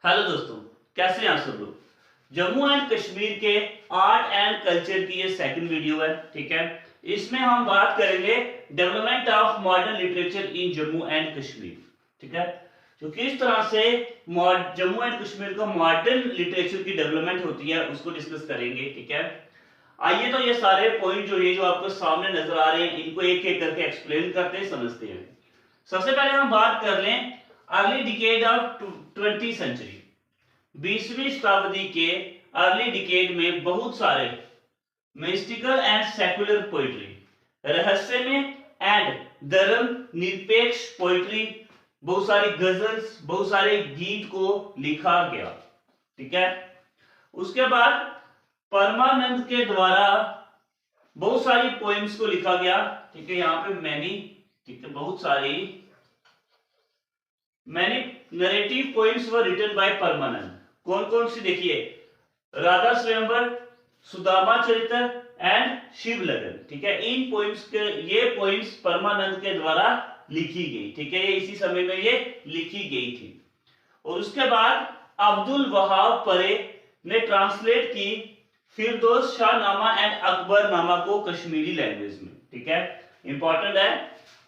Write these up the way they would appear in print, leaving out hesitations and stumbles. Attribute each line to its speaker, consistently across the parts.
Speaker 1: Hello दोस्तों, कैसे हैं आप सब लोग। जम्मू एंड कश्मीर के आर्ट एंड कल्चर की ये सेकंड वीडियो है। ठीक है, इसमें हम बात करेंगे development of modern literature in Jammu and Kashmir. ठीक है, तो किस तरह से जम्मू एंड कश्मीर का मॉडर्न लिटरेचर की डेवलपमेंट होती है उसको डिस्कस करेंगे। ठीक है, आइए तो ये सारे पॉइंट जो ये जो आपको सामने नजर आ रहे हैं इनको एक एक करके एक्सप्लेन करते हैं, समझते हैं। सबसे पहले हम बात कर लें early decade of 20th century. 20वीं शताब्दी के अर्ली डिकेड में बहुत सारे मिस्टिकल एंड सेकुलर पोइट्री, रहस्य में एंड धर्म निरपेक्ष पोइट्री, बहुत सारी गजल्स, बहुत सारे गीत को लिखा गया। ठीक है, उसके बाद परमानंद के द्वारा बहुत सारी पोएम्स को लिखा गया। ठीक है, यहाँ पे मैनी, ठीक है, बहुत सारी narrative poems were written by Parmanand. कौन कौन सी देखिए, राधा स्वयंवर, सुदामा चरित्र एंड शिव लगन। ठीक है, इन पोएम्स के ये पोएम्स परमानंद के द्वारा लिखी गई। ठीक है, ये इसी समय में ये लिखी गई थी। और उसके बाद अब्दुल वहाब परे ने ट्रांसलेट की फिरदौस शाहनामा एंड अकबरनामा को कश्मीरी लैंग्वेज में। ठीक है, इंपॉर्टेंट है।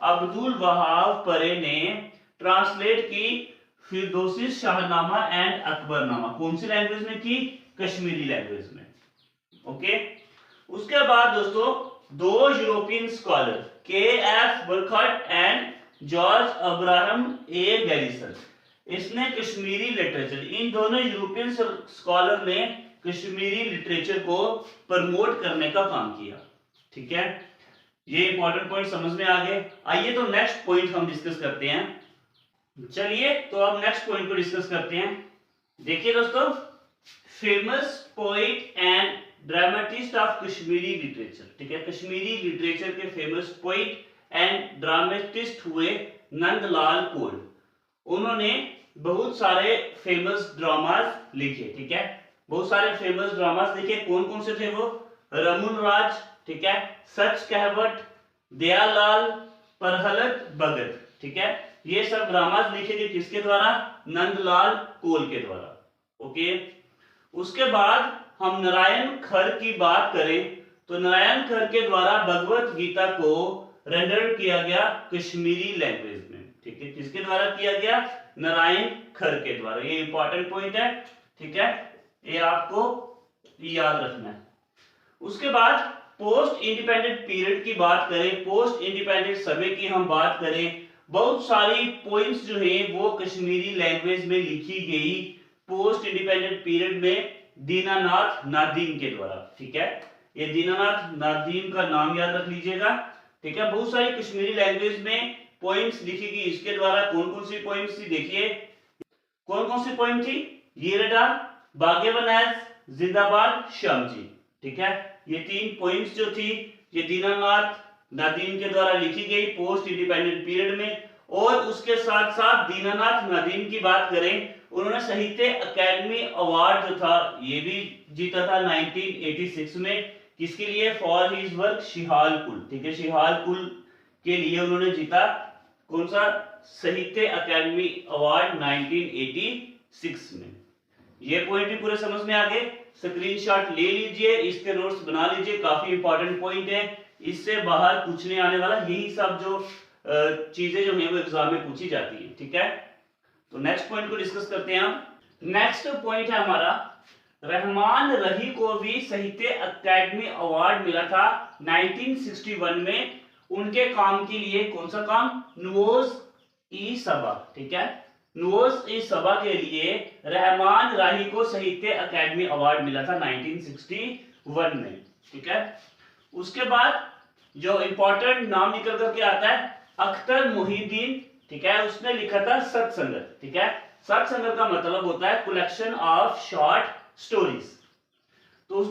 Speaker 1: अब्दुल वहाब परे ने ट्रांसलेट की फिरदौसी शाहनामा एंड अकबरनामा, कौन सी लैंग्वेज में की? कश्मीरी लैंग्वेज में। ओके, उसके बाद दोस्तों दो European scholar K F Burkhard and George Abraham A Grierson, इसने कश्मीरी लिटरेचर, इन दोनों यूरोपियन स्कॉलर ने कश्मीरी लिटरेचर को प्रमोट करने का काम किया। ठीक है, ये इंपॉर्टेंट पॉइंट समझ में आ गए। आइए तो नेक्स्ट पॉइंट हम डिस्कस करते हैं। चलिए तो अब नेक्स्ट पॉइंट को डिस्कस करते हैं। देखिए दोस्तों, famous poet and dramatist of Kashmiri literature. ठीक है, कश्मीरी लिटरेचर के फेमस पोइट एंड ड्रामेटिस्ट हुए नंदलाल कोल। उन्होंने बहुत सारे फेमस ड्रामास लिखे। ठीक है, बहुत सारे फेमस ड्रामास लिखे। कौन कौन से थे वो? रमुन राज, ठीक है, सच कहवट, दयालाल, प्रहलत भगत। ठीक है, ये सब ड्रामास लिखे गए किसके द्वारा? नंदलाल कोल के द्वारा। ओके, उसके बाद हम नारायण खर की बात करें तो नारायण खर के द्वारा भगवत गीता को रेंडर किया गया कश्मीरी लैंग्वेज में। ठीक है, किसके द्वारा किया गया? नारायण खर के द्वारा। ये इंपॉर्टेंट पॉइंट है। ठीक है, ये आपको याद रखना है। उसके बाद पोस्ट इंडिपेंडेंट पीरियड की बात करें, पोस्ट इंडिपेंडेंट समय की हम बात करें, बहुत सारी पोइम्स जो है वो कश्मीरी लैंग्वेज में लिखी गई पोस्ट इंडिपेंडेंट पीरियड में दीनानाथ नादीम के द्वारा। ठीक है, ये दीनानाथ नादीम का नाम याद रख लीजिएगा। ठीक है, बहुत सारी कश्मीरी लैंग्वेज में पोइम्स लिखी गई इसके द्वारा। कौन कौन सी पोइम्स थी? देखिए कौन कौन सी पोइम थी? येरडा, बागेवनाज, जिंदाबाद, श्यामजी। ठीक है, ये तीन पोइम्स जो थी ये दीनानाथ नादीम के द्वारा लिखी गई पोस्ट इंडिपेंडेंट पीरियड में। और उसके साथ साथ दीनानाथ नादीम की बात करें, उन्होंने साहित्य अकेडमी अवार्ड जो था ये भी जीता था 1986 में। किसके लिए? फॉर हिज वर्क शिहाल कुल। ठीक है, शिहाल कुल के लिए उन्होंने जीता कौन सा? साहित्य अकेडमी अवार्ड 1986 में। ये पॉइंट भी पूरे समझ में आ गए। स्क्रीनशॉट ले लीजिए, इसके नोट्स बना लीजिए, काफी इंपॉर्टेंट पॉइंट है। इससे बाहर पूछने आने वाला यही सब जो चीजें जो है वो एग्जाम में पूछी जाती है। ठीक है, तो नेक्स्ट पॉइंट को डिस्कस करते हैं हम। नेक्स्ट पॉइंट है हमारा, रहमान रही को भी साहित्य अकेडमी अवार्ड मिला था 1961 में उनके काम के लिए। कौन सा काम? नवोज ई सबा। ठीक है, नवोज ई सबा के लिए रहमान राही को साहित्य अकेडमी अवार्ड मिला था 1961 में। ठीक है, उसके बाद जो इंपॉर्टेंट नाम निकल करके आता है अख्तर मोहिउद्दीन। ठीक है, उसने लिखा था सत्संगत। ठीक है, सत्संगत का मतलब होता है कलेक्शन ऑफ शॉर्ट स्टोरीज। तो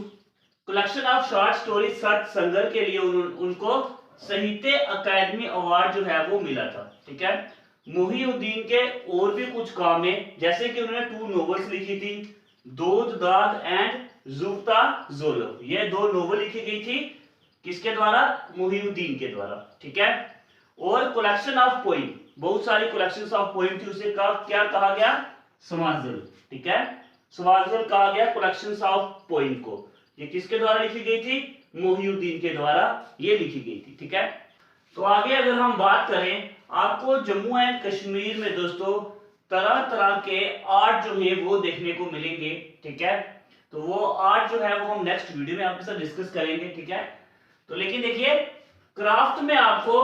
Speaker 1: कलेक्शन ऑफ शॉर्ट स्टोरीज सत्संगत के लिए उनको साहित्य अकेडमी अवार्ड जो है वो मिला था। ठीक है, मोहिउद्दीन के और भी कुछ काम है, जैसे कि उन्होंने 2 नॉवेल्स लिखी थी, दूध दाग एंड जुफ्ता जोलो। ये 2 नॉवेल लिखी गई थी किसके द्वारा? मोहिउद्दीन के द्वारा। ठीक है, और कलेक्शन ऑफ पोइम, बहुत सारी कलेक्शंस ऑफ पोइम थी, उसे क्या कहा गया? स्वांजल, ठीक है। स्वांजल कहा गया कलेक्शंस ऑफ पोइम को। ये किसके द्वारा लिखी गई थी? मोहिउद्दीन के द्वारा ये लिखी गई थी, ठीक है। तो आगे अगर हम बात करें, आपको जम्मू एंड कश्मीर में दोस्तों तरह तरह के आर्ट जो है वो देखने को मिलेंगे, ठीक है। तो वो आर्ट जो है वो हम नेक्स्ट वीडियो में आपके साथ डिस्कस करेंगे, ठीक है। तो लेकिन देखिए, क्राफ्ट में आपको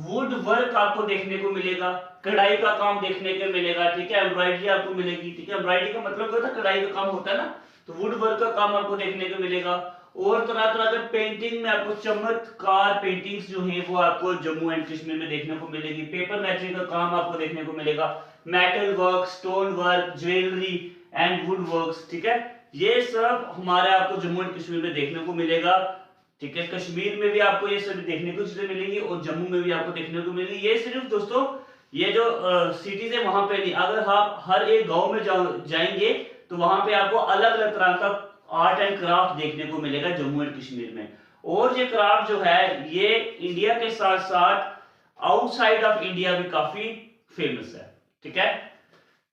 Speaker 1: वुड वर्क आपको देखने को मिलेगा, कढ़ाई का काम देखने को मिलेगा, ठीक है। एम्ब्रॉयडरी आपको मिलेगी, ठीक है। एम्ब्रॉयडरी का मतलब क्या होता है? कढ़ाई का काम होता है ना, तो वुड वर्क का काम आपको देखने को मिलेगा। और तरह तरह के पेंटिंग में आपको चमत्कार पेंटिंग्स जो है वो आपको जम्मू एंड कश्मीर में देखने को मिलेगी। पेपर मैचिंग का काम आपको देखने को मिलेगा, metal work, stone work, jewellery and would works, ठीक है। ये सब हमारे आपको जम्मू एंड कश्मीर में देखने को मिलेगा, ठीक है। कश्मीर में भी आपको ये सब देखने को चीजें मिलेंगी और जम्मू में भी आपको देखने को मिलेगी। ये सिर्फ दोस्तों ये जो सिटीज है वहां पे नहीं, अगर आप हर एक गांव में जाएंगे तो वहां पे आपको अलग अलग तरह का आर्ट एंड क्राफ्ट देखने को मिलेगा जम्मू एंड कश्मीर में। और ये क्राफ्ट जो है ये इंडिया के साथ साथ आउटसाइड ऑफ इंडिया भी काफी फेमस है, ठीक है।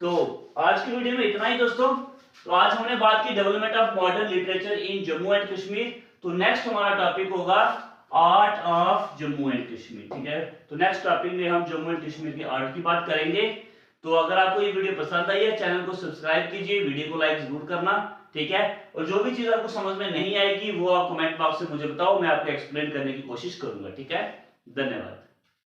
Speaker 1: तो आज की वीडियो में इतना ही दोस्तों। तो आज हमने बात की development of modern literature in Jammu and Kashmir. तो नेक्स्ट हमारा टॉपिक होगा art of Jammu and Kashmir, ठीक है। तो नेक्स्ट टॉपिक में हम जम्मू एंड कश्मीर के आर्ट की बात करेंगे। तो अगर आपको ये वीडियो पसंद आई है, चैनल को सब्सक्राइब कीजिए, वीडियो को लाइक जरूर करना, ठीक है। और जो भी चीज आपको समझ में नहीं आएगी वो आप कमेंट बॉक्स में मुझे बताओ, मैं आपको एक्सप्लेन करने की कोशिश करूंगा, ठीक है। धन्यवाद।